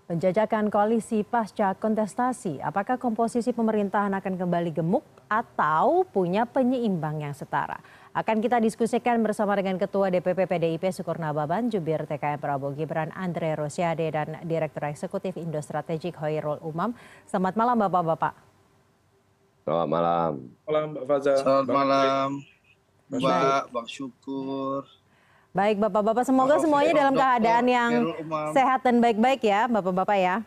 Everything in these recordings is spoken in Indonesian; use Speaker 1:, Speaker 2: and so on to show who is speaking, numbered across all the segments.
Speaker 1: Penjajakan koalisi pasca kontestasi, apakah komposisi pemerintahan akan kembali gemuk atau punya penyeimbang yang setara? Akan kita diskusikan bersama dengan Ketua DPP PDIP Sukurna Baban, Jubir TKN Prabowo Gibran Andre Rosiade, dan Direktur Eksekutif Indo Strategik Hoirul Umam. Selamat malam Bapak-Bapak.
Speaker 2: Selamat malam.
Speaker 3: Malam Mbak Faza.
Speaker 4: Selamat malam Mbak,
Speaker 1: Baik.
Speaker 4: Bang Syukur.
Speaker 1: Baik Bapak-Bapak, semoga semuanya dalam keadaan yang sehat dan baik-baik ya Bapak-Bapak ya.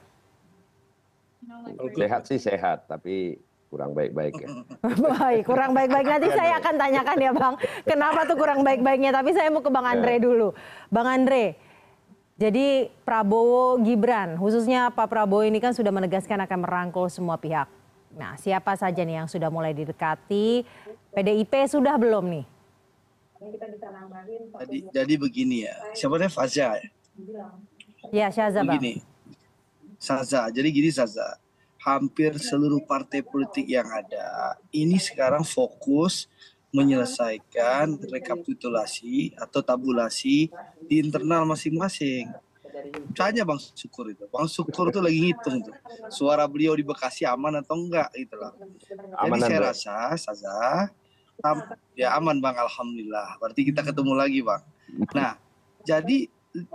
Speaker 2: Sehat sih sehat, tapi kurang baik-baik ya.
Speaker 1: Baik, kurang baik-baik. Nanti saya akan tanyakan ya Bang, kenapa tuh kurang baik-baiknya. Tapi saya mau ke Bang Andre dulu. Bang Andre, jadi Prabowo Gibran, khususnya Pak Prabowo ini kan sudah menegaskan akan merangkul semua pihak. Nah, siapa saja nih yang sudah mulai didekati? PDIP sudah belum nih?
Speaker 4: Jadi begini ya, siapa namanya Faza ya?
Speaker 1: Ya, Syaza Bang.
Speaker 4: Begini, Saza. Jadi gini Saza, hampir seluruh partai politik yang ada ini sekarang fokus menyelesaikan rekapitulasi atau tabulasi di internal masing-masing. Tanya Bang Syukur itu, Bang Syukur tuh lagi ngitung tuh suara beliau di Bekasi aman atau enggak gitu loh. Jadi saya rasa Saza ya aman Bang, alhamdulillah. Berarti kita ketemu lagi Bang. Nah, jadi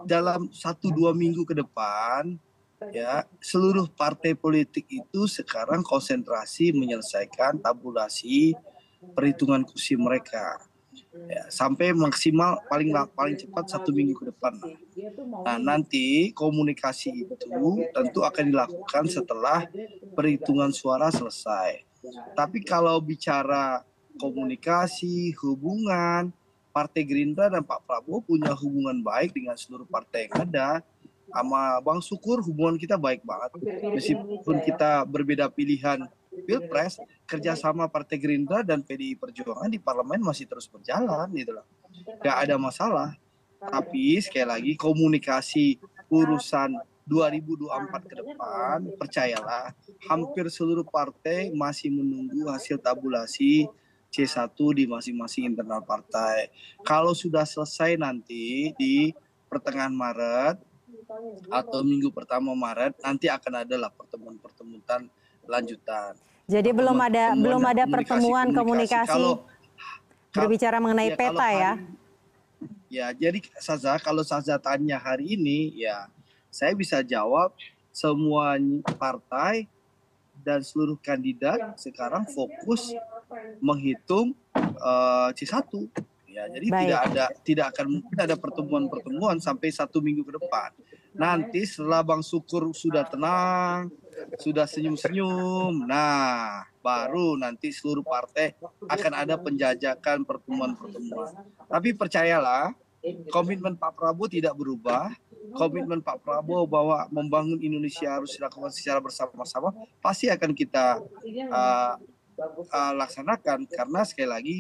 Speaker 4: dalam 1-2 minggu ke depan ya seluruh partai politik itu sekarang konsentrasi menyelesaikan tabulasi perhitungan kursi mereka. Ya, sampai maksimal paling cepat 1 minggu ke depan. Nah, nanti komunikasi itu tentu akan dilakukan setelah perhitungan suara selesai. Tapi kalau bicara komunikasi, hubungan, Partai Gerindra dan Pak Prabowo punya hubungan baik dengan seluruh partai yang ada. Sama Bang Syukur hubungan kita baik banget. Meskipun kita berbeda pilihan Pilpres, kerjasama Partai Gerindra dan PDI Perjuangan di parlemen masih terus berjalan gitu loh. Gak ada masalah. Tapi sekali lagi komunikasi urusan 2024 ke depan, percayalah hampir seluruh partai masih menunggu hasil tabulasi C1 di masing-masing internal partai. Kalau sudah selesai nanti di pertengahan Maret atau minggu pertama Maret, nanti akan adalah pertemuan-pertemuan lanjutan.
Speaker 1: Jadi belum ada pertemuan komunikasi berbicara mengenai peta ya?
Speaker 4: Ya, jadi Saza, kalau Saza tanya hari ini, ya saya bisa jawab semua partai dan seluruh kandidat sekarang fokus menghitung C1. Ya, jadi tidak akan mungkin ada pertemuan sampai 1 minggu ke depan. Nanti setelah Bang Syukur sudah tenang, sudah senyum-senyum, nah baru nanti seluruh partai akan ada penjajakan pertemuan-pertemuan. Tapi percayalah, komitmen Pak Prabowo tidak berubah. Komitmen Pak Prabowo bahwa membangun Indonesia harus dilakukan secara bersama-sama pasti akan kita laksanakan, karena sekali lagi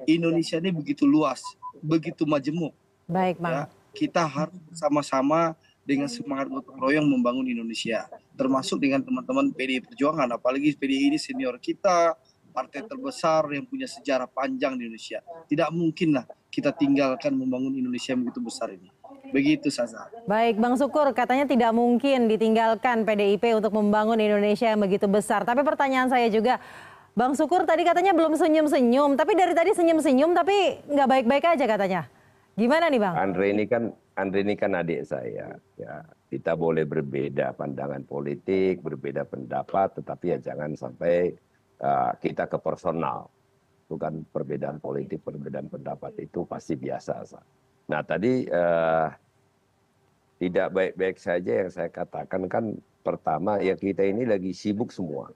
Speaker 4: Indonesia ini begitu luas, begitu majemuk.
Speaker 1: Baik, Bang.
Speaker 4: Ya, kita harus sama-sama dengan semangat gotong royong membangun Indonesia, termasuk dengan teman-teman PDI Perjuangan, apalagi PDI ini senior kita, partai terbesar yang punya sejarah panjang di Indonesia. Tidak mungkinlah kita tinggalkan membangun Indonesia yang begitu besar ini. Begitu Saza.
Speaker 1: Baik, Bang Syukur, katanya tidak mungkin ditinggalkan PDIP untuk membangun Indonesia yang begitu besar. Tapi pertanyaan saya juga, Bang Syukur tadi katanya belum senyum-senyum, tapi dari tadi senyum-senyum tapi nggak baik-baik aja katanya. Gimana nih Bang?
Speaker 2: Andre ini kan adik saya. Ya, kita boleh berbeda pandangan politik, berbeda pendapat, tetapi ya jangan sampai kita ke personal. Bukan perbedaan politik, perbedaan pendapat itu pasti biasa. Nah tadi tidak baik-baik saja yang saya katakan kan, pertama ya kita ini lagi sibuk semua.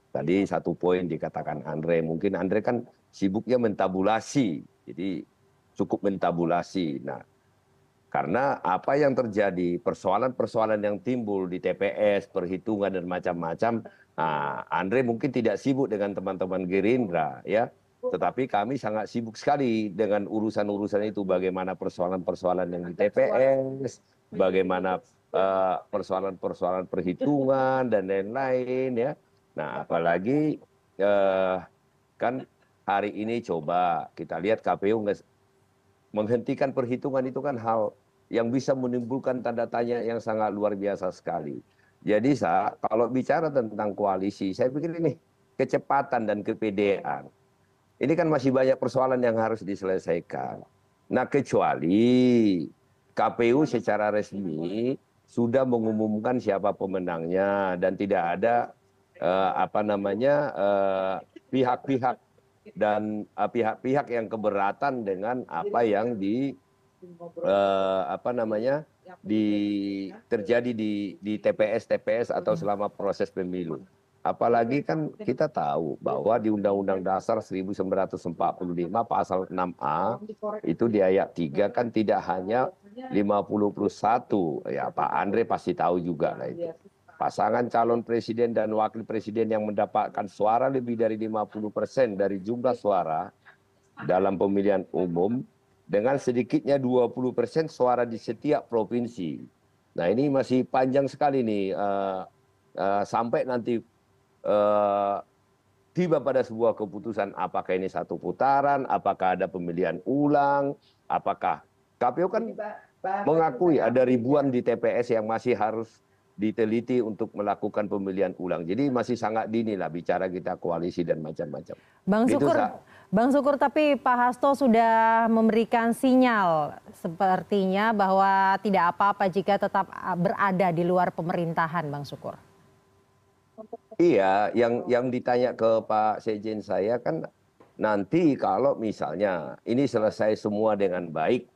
Speaker 2: Tadi satu poin dikatakan Andre, mungkin Andre kan sibuknya mentabulasi, jadi cukup mentabulasi. Nah, karena apa yang terjadi, persoalan-persoalan yang timbul di TPS, perhitungan dan macam-macam, Andre mungkin tidak sibuk dengan teman-teman Gerindra, ya. Tetapi kami sangat sibuk sekali dengan urusan-urusan itu, bagaimana persoalan-persoalan yang di TPS, bagaimana persoalan-persoalan perhitungan dan lain-lain, ya. Nah, apalagi kan hari ini coba kita lihat KPU menghentikan perhitungan itu kan hal yang bisa menimbulkan tanda tanya yang sangat luar biasa sekali. Jadi kalau bicara tentang koalisi, saya pikir ini kecepatan dan kepedean. Ini kan masih banyak persoalan yang harus diselesaikan. Nah, kecuali KPU secara resmi sudah mengumumkan siapa pemenangnya dan tidak ada pihak-pihak dan pihak-pihak yang keberatan dengan apa yang terjadi di TPS atau selama proses pemilu. Apalagi kan kita tahu bahwa di Undang-Undang Dasar 1945 pasal 6A itu di ayat 3 kan tidak hanya 50+1, ya Pak Andre pasti tahu juga lah itu. Pasangan calon presiden dan wakil presiden yang mendapatkan suara lebih dari 50% dari jumlah suara dalam pemilihan umum dengan sedikitnya 20% suara di setiap provinsi. Nah, ini masih panjang sekali nih sampai nanti tiba pada sebuah keputusan apakah ini satu putaran, apakah ada pemilihan ulang, apakah KPU kan mengakui ada ribuan di TPS yang masih harus diteliti untuk melakukan pemilihan ulang. Jadi masih sangat dini lah bicara kita koalisi dan macam-macam.
Speaker 1: Bang Sukur, tapi Pak Hasto sudah memberikan sinyal sepertinya bahwa tidak apa-apa jika tetap berada di luar pemerintahan, Bang Sukur.
Speaker 2: Iya, yang ditanya ke Pak Sekjen saya kan nanti kalau misalnya ini selesai semua dengan baik,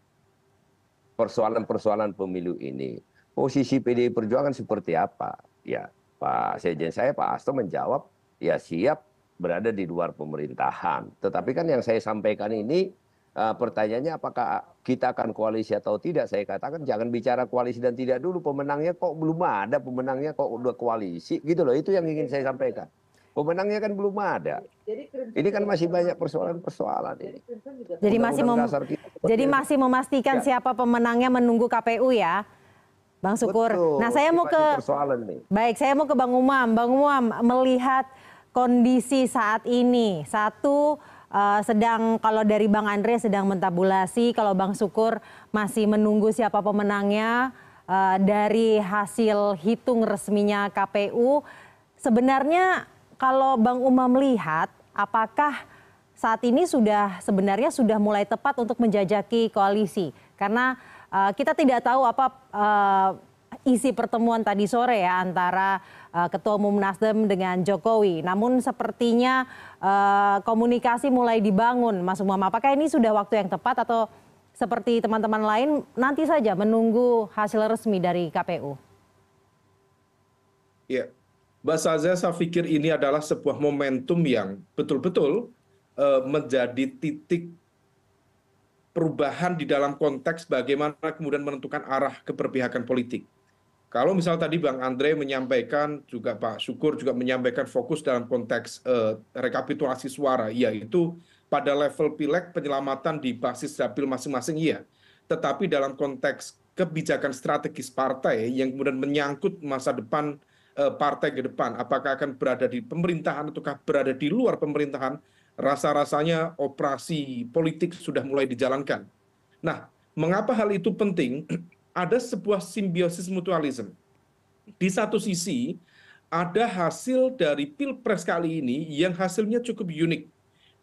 Speaker 2: persoalan-persoalan pemilu ini, posisi PDI Perjuangan seperti apa? Ya, Pak Sekjen saya, Pak Hasto menjawab, ya siap berada di luar pemerintahan. Tetapi kan yang saya sampaikan ini, pertanyaannya apakah kita akan koalisi atau tidak? Saya katakan jangan bicara koalisi dan tidak dulu, pemenangnya kok belum ada, pemenangnya kok udah koalisi, gitu loh. Itu yang ingin saya sampaikan. Pemenangnya kan belum ada. Ini kan masih banyak persoalan-persoalan ini.
Speaker 1: Jadi masih memastikan siapa pemenangnya menunggu KPU ya, Bang Sukur.
Speaker 2: Betul,
Speaker 1: nah, saya mau ke Bang Umam. Bang Umam, melihat kondisi saat ini, sedang kalau dari Bang Andre sedang mentabulasi, kalau Bang Sukur masih menunggu siapa pemenangnya dari hasil hitung resminya KPU. Sebenarnya kalau Bang Umam melihat, apakah saat ini sebenarnya sudah mulai tepat untuk menjajaki koalisi? Karena kita tidak tahu apa isi pertemuan tadi sore ya antara Ketua Umum Nasdem dengan Jokowi. Namun sepertinya komunikasi mulai dibangun, Mas Umam. Apakah ini sudah waktu yang tepat atau seperti teman-teman lain nanti saja menunggu hasil resmi dari KPU?
Speaker 3: Ya, Mbak Saza, saya pikir ini adalah sebuah momentum yang betul-betul menjadi titik perubahan di dalam konteks bagaimana kemudian menentukan arah keberpihakan politik. Kalau misal tadi Bang Andre menyampaikan, juga Pak Syukur juga menyampaikan fokus dalam konteks rekapitulasi suara, yaitu pada level pileg penyelamatan di basis dapil masing-masing, iya. Tetapi dalam konteks kebijakan strategis partai yang kemudian menyangkut masa depan partai ke depan, apakah akan berada di pemerintahan ataukah berada di luar pemerintahan, rasa-rasanya operasi politik sudah mulai dijalankan. Nah, mengapa hal itu penting? Ada sebuah simbiosis mutualisme. Di satu sisi, ada hasil dari Pilpres kali ini yang hasilnya cukup unik,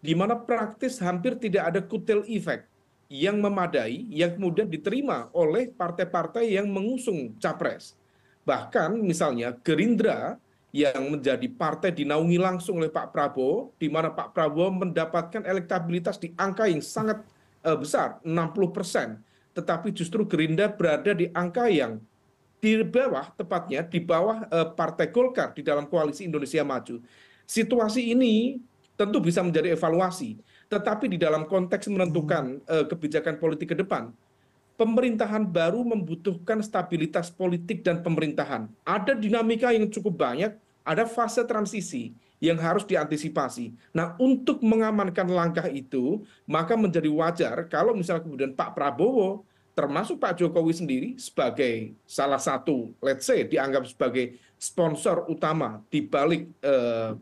Speaker 3: di mana praktis hampir tidak ada kutil efek yang memadai, yang kemudian diterima oleh partai-partai yang mengusung capres. Bahkan misalnya Gerindra yang menjadi partai dinaungi langsung oleh Pak Prabowo, di mana Pak Prabowo mendapatkan elektabilitas di angka yang sangat besar, 60%. Tetapi justru Gerindra berada di angka yang di bawah, tepatnya di bawah Partai Golkar di dalam koalisi Indonesia Maju. Situasi ini tentu bisa menjadi evaluasi, tetapi di dalam konteks menentukan kebijakan politik ke depan, pemerintahan baru membutuhkan stabilitas politik dan pemerintahan. Ada dinamika yang cukup banyak, ada fase transisi yang harus diantisipasi. Nah, untuk mengamankan langkah itu, maka menjadi wajar kalau misalnya kemudian Pak Prabowo, termasuk Pak Jokowi sendiri sebagai salah satu, let's say, dianggap sebagai sponsor utama di balik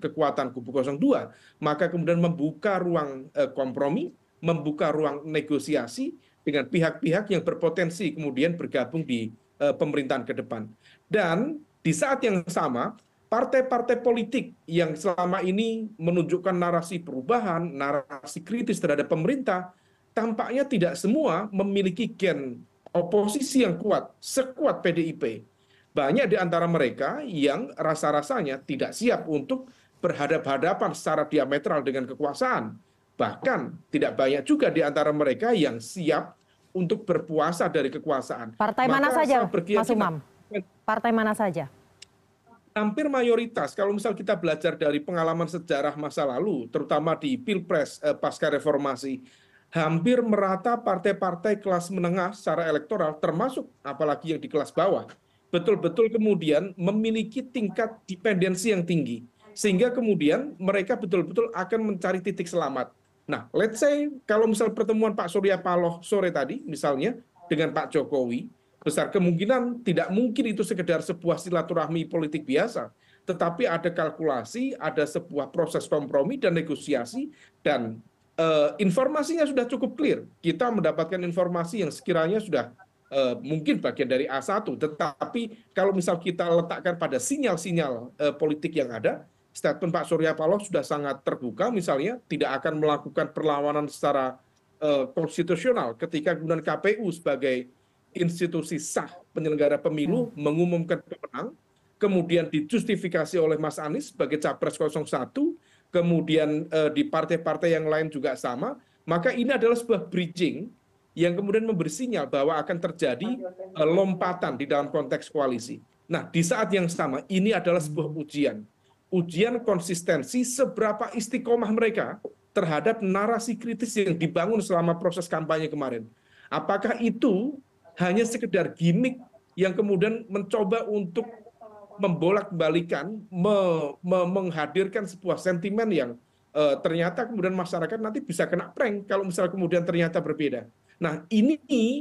Speaker 3: kekuatan kubu 02, maka kemudian membuka ruang kompromi, membuka ruang negosiasi, dengan pihak-pihak yang berpotensi kemudian bergabung di pemerintahan ke depan. Dan di saat yang sama, partai-partai politik yang selama ini menunjukkan narasi perubahan, narasi kritis terhadap pemerintah, tampaknya tidak semua memiliki gen oposisi yang kuat, sekuat PDIP. Banyak di antara mereka yang rasa-rasanya tidak siap untuk berhadapan-hadapan secara diametral dengan kekuasaan. Bahkan tidak banyak juga di antara mereka yang siap untuk berpuasa dari kekuasaan.
Speaker 1: Partai mana saja, Mas Umam? Partai mana saja?
Speaker 3: Hampir mayoritas, kalau misal kita belajar dari pengalaman sejarah masa lalu, terutama di Pilpres pasca reformasi, hampir merata partai-partai kelas menengah secara elektoral, termasuk apalagi yang di kelas bawah, betul-betul kemudian memiliki tingkat dependensi yang tinggi. Sehingga kemudian mereka betul-betul akan mencari titik selamat. Nah, let's say kalau misal pertemuan Pak Surya Paloh sore tadi, misalnya dengan Pak Jokowi, besar kemungkinan tidak mungkin itu sekedar sebuah silaturahmi politik biasa, tetapi ada kalkulasi, ada sebuah proses kompromi dan negosiasi, dan informasinya sudah cukup clear. Kita mendapatkan informasi yang sekiranya sudah mungkin bagian dari A1, tetapi kalau misal kita letakkan pada sinyal-sinyal politik yang ada, statement Pak Surya Paloh sudah sangat terbuka, misalnya tidak akan melakukan perlawanan secara konstitusional ketika kemudian KPU sebagai institusi sah penyelenggara pemilu mengumumkan pemenang, kemudian dijustifikasi oleh Mas Anies sebagai Capres 01, kemudian di partai-partai yang lain juga sama, maka ini adalah sebuah bridging yang kemudian memberi sinyal bahwa akan terjadi lompatan di dalam konteks koalisi. Nah, di saat yang sama, ini adalah sebuah ujian konsistensi seberapa istiqomah mereka terhadap narasi kritis yang dibangun selama proses kampanye kemarin. Apakah itu hanya sekedar gimmick yang kemudian mencoba untuk membolak-balikan, menghadirkan sebuah sentimen yang ternyata kemudian masyarakat nanti bisa kena prank kalau misalnya kemudian ternyata berbeda. Nah, ini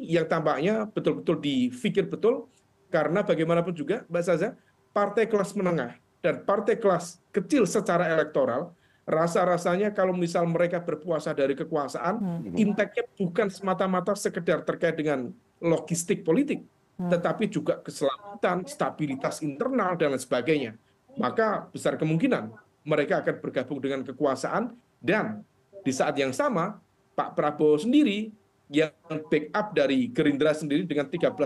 Speaker 3: yang tampaknya betul-betul dipikir betul, karena bagaimanapun juga, Mbak Saza, partai kelas menengah dan partai kelas kecil secara elektoral, rasa-rasanya kalau misal mereka berpuasa dari kekuasaan, impact-nya bukan semata-mata sekedar terkait dengan logistik politik, tetapi juga keselamatan, stabilitas internal, dan lain sebagainya. Maka besar kemungkinan mereka akan bergabung dengan kekuasaan, dan di saat yang sama, Pak Prabowo sendiri yang backup dari Gerindra sendiri dengan 13%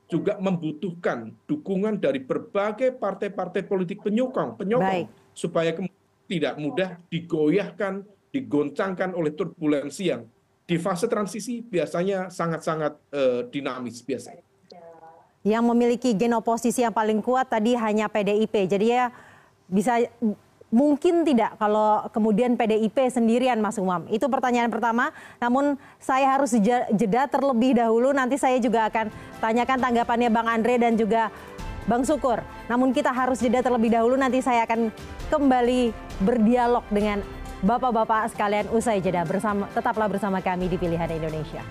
Speaker 3: juga membutuhkan dukungan dari berbagai partai-partai politik penyokong supaya tidak mudah digoyahkan, digoncangkan oleh turbulensi yang di fase transisi biasanya sangat-sangat dinamis biasanya.
Speaker 1: Yang memiliki gen oposisi yang paling kuat tadi hanya PDIP, jadi ya bisa mungkin tidak kalau kemudian PDIP sendirian, Mas Umam? Itu pertanyaan pertama, namun saya harus jeda terlebih dahulu, nanti saya juga akan tanyakan tanggapannya Bang Andre dan juga Bang Sukur. Namun kita harus jeda terlebih dahulu, nanti saya akan kembali berdialog dengan Bapak-bapak sekalian usai jeda. Tetaplah bersama kami di Pilihan Indonesia.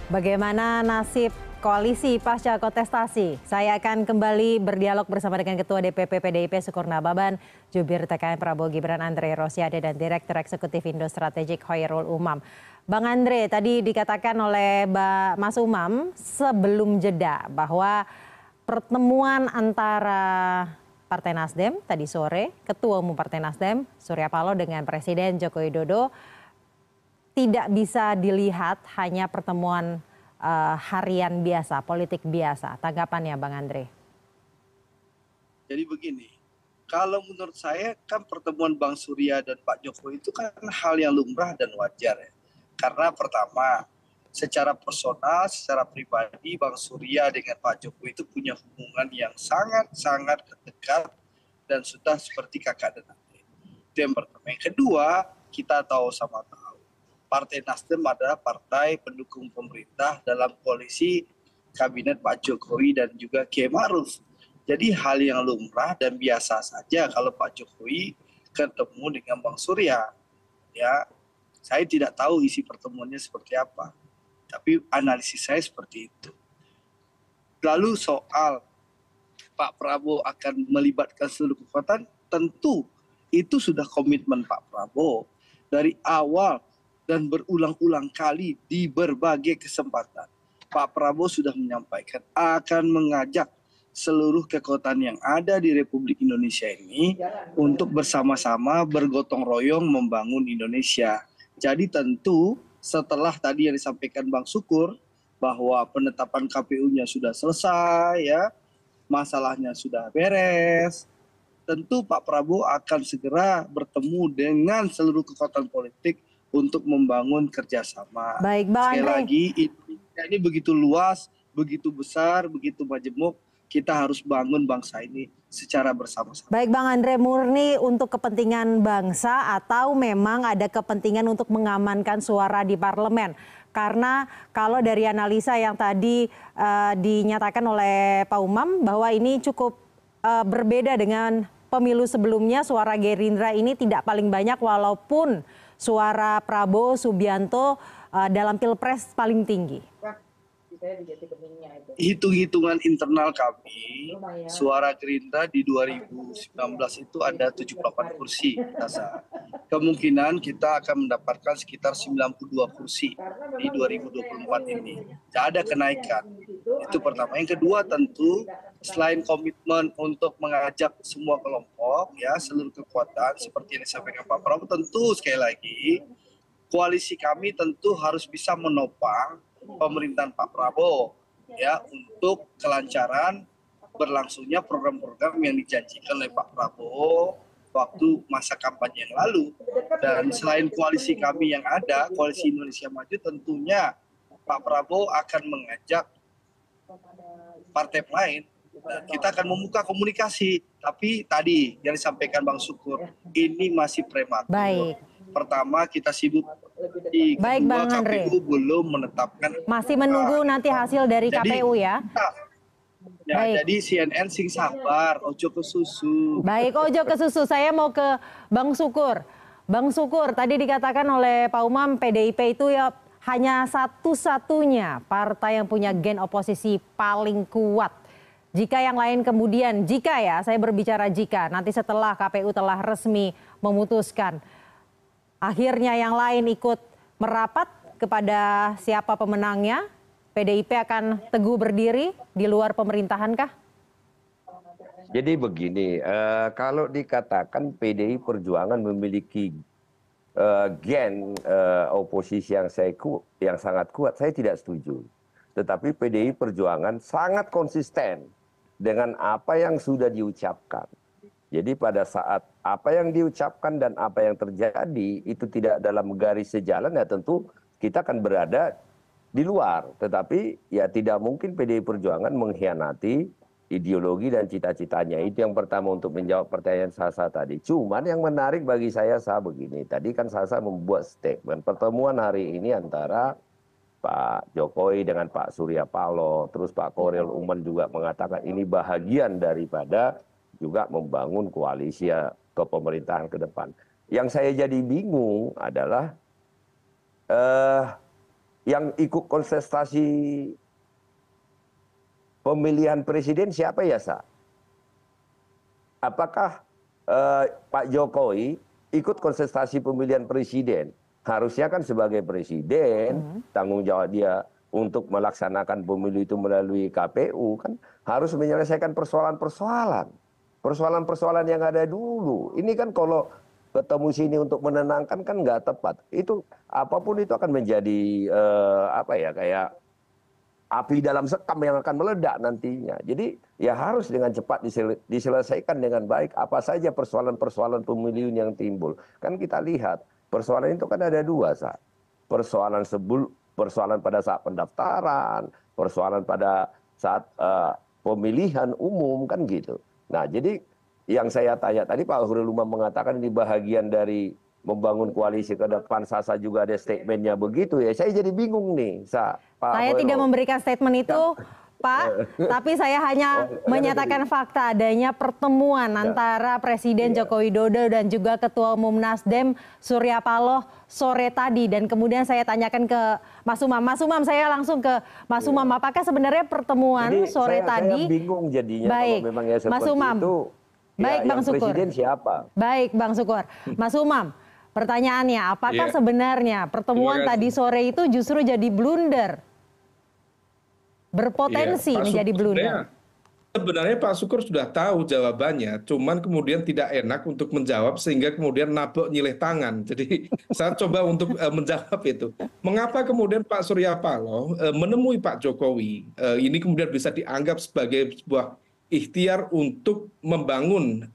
Speaker 1: Bagaimana nasib koalisi pasca kontestasi? Saya akan kembali berdialog bersama dengan Ketua DPP PDIP Syukur Nababan, Jubir TKN Prabowo Gibran Andre Rosiade, dan Direktur Eksekutif Indo Strategik Khairul Umam. Bang Andre, tadi dikatakan oleh Mas Umam sebelum jeda bahwa pertemuan antara Partai Nasdem tadi sore, Ketua Umum Partai Nasdem Surya Paloh dengan Presiden Joko Widodo tidak bisa dilihat hanya pertemuan harian biasa, politik biasa. Tanggapannya Bang Andre?
Speaker 4: Jadi begini, kalau menurut saya kan pertemuan Bang Surya dan Pak Jokowi itu kan hal yang lumrah dan wajar ya. Karena pertama, secara personal, secara pribadi Bang Surya dengan Pak Jokowi itu punya hubungan yang sangat-sangat dekat dan sudah seperti kakak dan adik. Itu yang pertama. Yang kedua, kita tahu sama tahu, Partai Nasdem adalah partai pendukung pemerintah dalam koalisi kabinet Pak Jokowi dan juga Kiai Ma'ruf. Jadi hal yang lumrah dan biasa saja kalau Pak Jokowi ketemu dengan Bang Surya. Ya, saya tidak tahu isi pertemuannya seperti apa. Tapi analisis saya seperti itu. Lalu soal Pak Prabowo akan melibatkan seluruh kekuatan, tentu itu sudah komitmen Pak Prabowo dari awal dan berulang-ulang kali di berbagai kesempatan. Pak Prabowo sudah menyampaikan akan mengajak seluruh kekuatan yang ada di Republik Indonesia ini untuk bersama-sama bergotong royong membangun Indonesia. Jadi tentu setelah tadi yang disampaikan Bang Sukur bahwa penetapan KPU-nya sudah selesai, ya, masalahnya sudah beres, tentu Pak Prabowo akan segera bertemu dengan seluruh kekuatan politik untuk membangun kerjasama.
Speaker 1: Baik, Bang
Speaker 4: Sekali
Speaker 1: Andre.
Speaker 4: lagi, ini begitu luas, begitu besar, begitu majemuk, kita harus bangun bangsa ini secara bersama-sama.
Speaker 1: Baik, Bang Andre, murni untuk kepentingan bangsa atau memang ada kepentingan untuk mengamankan suara di parlemen? Karena kalau dari analisa yang tadi dinyatakan oleh Pak Umam bahwa ini cukup berbeda dengan pemilu sebelumnya, suara Gerindra ini tidak paling banyak walaupun suara Prabowo Subianto dalam Pilpres paling tinggi.
Speaker 4: Hitung-hitungan internal kami, suara Gerindra di 2019 itu ada 78 kursi. Kemungkinan kita akan mendapatkan sekitar 92 kursi di 2024 ini. Tidak ada kenaikan. Itu pertama. Yang kedua tentu selain komitmen untuk mengajak semua kelompok, ya, seluruh kekuatan seperti yang disampaikan Pak Prabowo, tentu sekali lagi koalisi kami tentu harus bisa menopang pemerintahan Pak Prabowo, ya, untuk kelancaran berlangsungnya program-program yang dijanjikan oleh Pak Prabowo waktu masa kampanye yang lalu. Dan selain koalisi kami yang ada, koalisi Indonesia Maju, tentunya Pak Prabowo akan mengajak partai lain. Kita akan membuka komunikasi, tapi tadi yang disampaikan Bang Sukur, ini masih prematur.
Speaker 1: Baik.
Speaker 4: Pertama, kita sibuk di
Speaker 1: Baik,
Speaker 4: kedua,
Speaker 1: Bang Andre.
Speaker 4: KPU belum menetapkan.
Speaker 1: Masih menunggu nanti hasil dari KPU ya.
Speaker 4: Ya,
Speaker 1: Baik.
Speaker 4: jadi CNN sing sabar, ojo ke susu.
Speaker 1: Baik, ojo ke susu. Saya mau ke Bang Sukur. Bang Sukur, tadi dikatakan oleh Pak Umam PDIP itu ya hanya satu-satunya partai yang punya gen oposisi paling kuat. Jika yang lain kemudian, jika ya, saya berbicara jika, nanti setelah KPU telah resmi memutuskan, akhirnya yang lain ikut merapat kepada siapa pemenangnya, PDIP akan teguh berdiri di luar pemerintahan kah?
Speaker 2: Jadi begini, kalau dikatakan PDI Perjuangan memiliki gen oposisi yang sangat kuat, saya tidak setuju. Tetapi PDI Perjuangan sangat konsisten dengan apa yang sudah diucapkan. Jadi pada saat apa yang diucapkan dan apa yang terjadi itu tidak dalam garis sejalan, ya tentu kita akan berada di luar. Tetapi ya tidak mungkin PDI Perjuangan mengkhianati ideologi dan cita-citanya. Itu yang pertama untuk menjawab pertanyaan Sasa tadi. Cuman yang menarik bagi saya begini. Tadi kan Sasa membuat statement pertemuan hari ini antara Pak Jokowi dengan Pak Surya Paloh. Terus Pak Khairul Umam juga mengatakan ini bahagian daripada juga membangun koalisi kepemerintahan ke depan. Yang saya jadi bingung adalah yang ikut kontestasi pemilihan presiden siapa ya, Sa? Apakah Pak Jokowi ikut kontestasi pemilihan presiden? Harusnya kan sebagai presiden, tanggung jawab dia untuk melaksanakan pemilu itu melalui KPU kan harus menyelesaikan persoalan-persoalan. Persoalan-persoalan yang ada dulu. Ini kan kalau ketemu sini untuk menenangkan kan nggak tepat. Itu apapun itu akan menjadi kayak api dalam sekam yang akan meledak nantinya. Jadi ya harus dengan cepat diselesaikan dengan baik apa saja persoalan-persoalan pemilu yang timbul. Kan kita lihat persoalan itu kan ada dua, Sa. Persoalan pada saat pendaftaran, persoalan pada saat pemilihan umum kan gitu. Nah, jadi yang saya tanya tadi Pak Khairul Umam mengatakan ini bahagian dari membangun koalisi ke depan. Sasa juga ada statementnya begitu ya. Saya jadi bingung nih, Sa. Pak
Speaker 1: Saya
Speaker 2: Khairul.
Speaker 1: tidak memberikan statement itu, Pak, tapi saya hanya menyatakan fakta adanya pertemuan antara Presiden Joko Widodo dan juga Ketua Umum Nasdem Surya Paloh sore tadi. Dan kemudian saya tanyakan ke Mas Umam. Mas Umam, saya langsung ke Mas Umam. Apakah sebenarnya pertemuan sore tadi?
Speaker 2: Saya bingung jadinya
Speaker 1: baik,
Speaker 2: kalau memang ya seperti
Speaker 1: Mas Umam.
Speaker 2: itu.
Speaker 1: Baik,
Speaker 2: ya,
Speaker 1: Bang Sukur.
Speaker 2: Presiden siapa?
Speaker 1: Baik, Bang Sukur. Mas Umam, pertanyaannya, apakah sebenarnya pertemuan tadi sore itu justru jadi blunder? Berpotensi menjadi blunder.
Speaker 3: Sebenarnya Pak Sukur sudah tahu jawabannya, cuman kemudian tidak enak untuk menjawab sehingga kemudian nabok nyileh tangan. Jadi saya coba untuk menjawab itu. Mengapa kemudian Pak Surya Paloh menemui Pak Jokowi? Ini kemudian bisa dianggap sebagai sebuah ikhtiar untuk membangun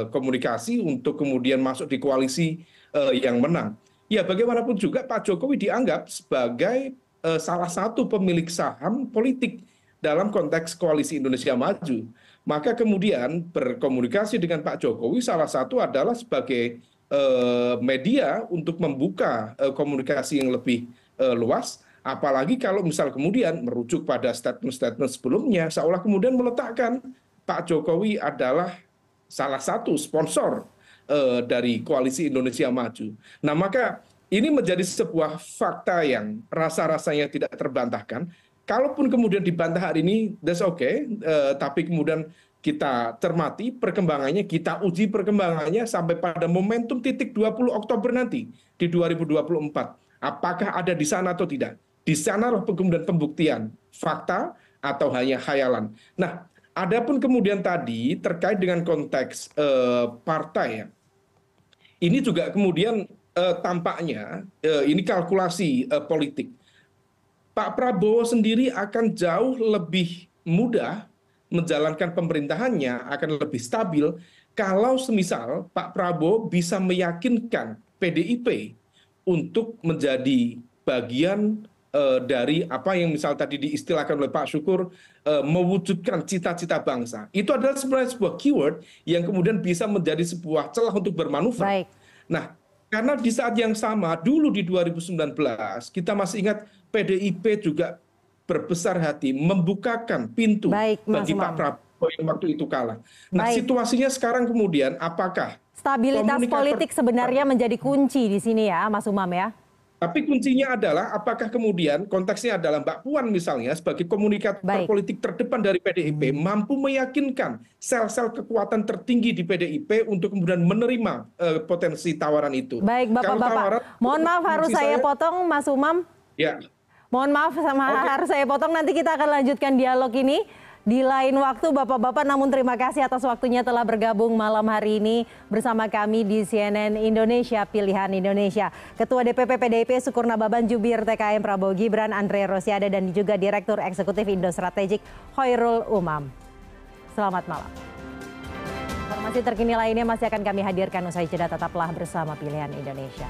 Speaker 3: komunikasi untuk kemudian masuk di koalisi yang menang. Ya bagaimanapun juga Pak Jokowi dianggap sebagai salah satu pemilik saham politik dalam konteks koalisi Indonesia Maju. Maka kemudian berkomunikasi dengan Pak Jokowi salah satu adalah sebagai media untuk membuka komunikasi yang lebih luas. Apalagi kalau misal kemudian merujuk pada statement-statement sebelumnya, seolah kemudian meletakkan Pak Jokowi adalah salah satu sponsor dari koalisi Indonesia Maju. Nah maka ini menjadi sebuah fakta yang rasa-rasanya tidak terbantahkan. Kalaupun kemudian dibantah hari ini, that's okay. Tapi kemudian kita cermati perkembangannya, kita uji perkembangannya sampai pada momentum titik 20 Oktober nanti di 2024. Apakah ada di sana atau tidak? Di sanalah kemudian pembuktian fakta atau hanya khayalan. Nah, adapun kemudian tadi terkait dengan konteks partai ya. Ini juga kemudian tampaknya ini kalkulasi politik. Pak Prabowo sendiri akan jauh lebih mudah menjalankan pemerintahannya, akan lebih stabil kalau semisal Pak Prabowo bisa meyakinkan PDIP untuk menjadi bagian dari apa yang misal tadi diistilahkan oleh Pak Syukur, mewujudkan cita-cita bangsa. Itu adalah sebenarnya sebuah keyword yang kemudian bisa menjadi sebuah celah untuk bermanuver.
Speaker 1: Baik.
Speaker 3: Nah, karena di saat yang sama, dulu di 2019, kita masih ingat PDIP juga berbesar hati membukakan pintu bagi Pak Prabowo yang waktu itu kalah. Nah, situasinya sekarang kemudian apakah
Speaker 1: stabilitas politik sebenarnya menjadi kunci di sini ya, Mas Umam ya?
Speaker 3: Tapi kuncinya adalah apakah kemudian konteksnya adalah Mbak Puan misalnya sebagai komunikator politik terdepan dari PDIP mampu meyakinkan sel-sel kekuatan tertinggi di PDIP untuk kemudian menerima potensi tawaran itu.
Speaker 1: Baik, Bapak-Bapak. Mohon maaf harus saya potong, Mas Umam.
Speaker 3: Ya.
Speaker 1: Mohon maaf harus saya potong, nanti kita akan lanjutkan dialog ini di lain waktu Bapak-Bapak, namun terima kasih atas waktunya telah bergabung malam hari ini bersama kami di CNN Indonesia Pilihan Indonesia. Ketua DPP PDIP Sukur Nababan, Jubir TKM Prabowo Gibran Andre Rosiade, dan juga Direktur Eksekutif Indo Strategik Khairul Umam. Selamat malam. Informasi terkini lainnya masih akan kami hadirkan usai jeda, tetaplah bersama Pilihan Indonesia.